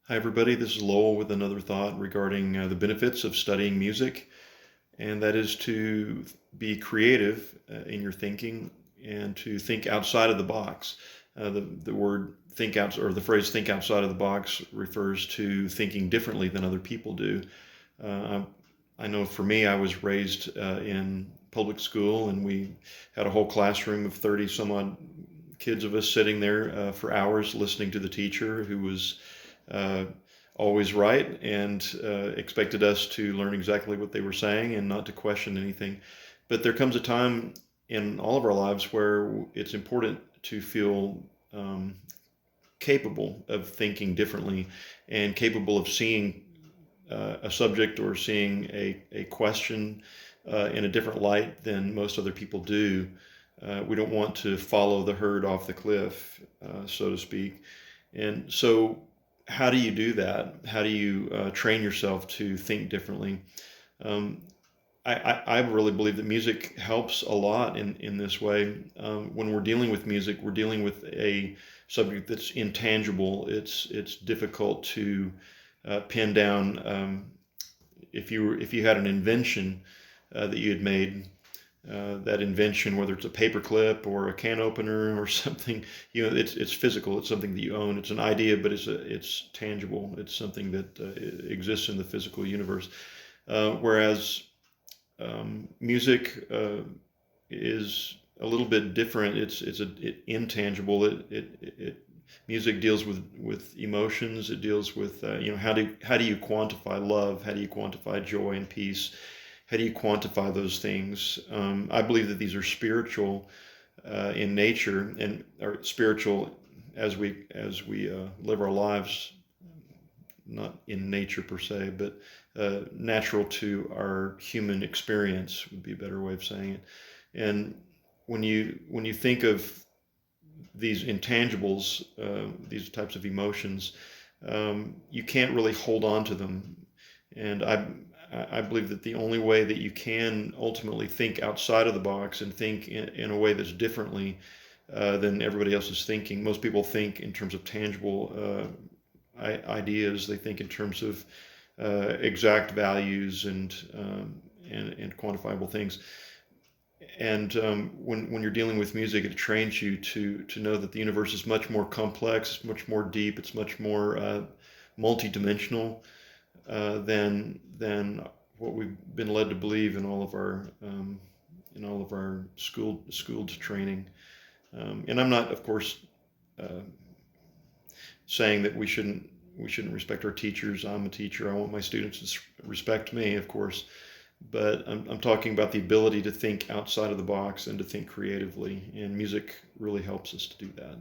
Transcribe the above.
Hi, everybody. This is Lowell with another thought regarding the benefits of studying music, and that is to be creative in your thinking and to think outside of the box. The word think out or the phrase think outside of the box refers to thinking differently than other people do. Uh, I know for me, I was raised in public school, and we had a whole classroom of 30 some odd kids of us sitting there for hours listening to the teacher who was uh, always right and expected us to learn exactly what they were saying and not to question anything. But there comes a time in all of our lives where it's important to feel um, capable of thinking differently and capable of seeing a subject or seeing a question in a different light than most other people do. We don't want to follow the herd off the cliff, so to speak. And so, how do you do that? How do you train yourself to think differently? Um, I really believe that music helps a lot in this way. When we're dealing with music, we're dealing with a subject that's intangible. It's difficult to pin down. If you had an invention that you had made, that invention, whether it's a paperclip or a can opener or something, it's physical. It's something that you own. It's an idea, but it's tangible. It's something that exists in the physical universe. Whereas music is a little bit different. It's intangible. Music deals with emotions. It deals with how do you quantify love? How do you quantify joy and peace? How do you quantify those things? I believe that these are spiritual in nature and are spiritual as we live our lives, not in nature per se, but natural to our human experience would be a better way of saying it. And when you think of these intangibles, these types of emotions, you can't really hold on to them. And I believe that the only way that you can ultimately think outside of the box and think in a way that's differently than everybody else is thinking. Most people think in terms of tangible ideas. They think in terms of exact values and quantifiable things. And when you're dealing with music, it trains you to know that the universe is much more complex, much more deep. It's much more multidimensional than what we've been led to believe in all of our schooled training. And I'm not, of course, uh, saying that we shouldn't respect our teachers. I'm a teacher. I want my students to respect me, of course. But I'm talking about the ability to think outside of the box and to think creatively. And music really helps us to do that.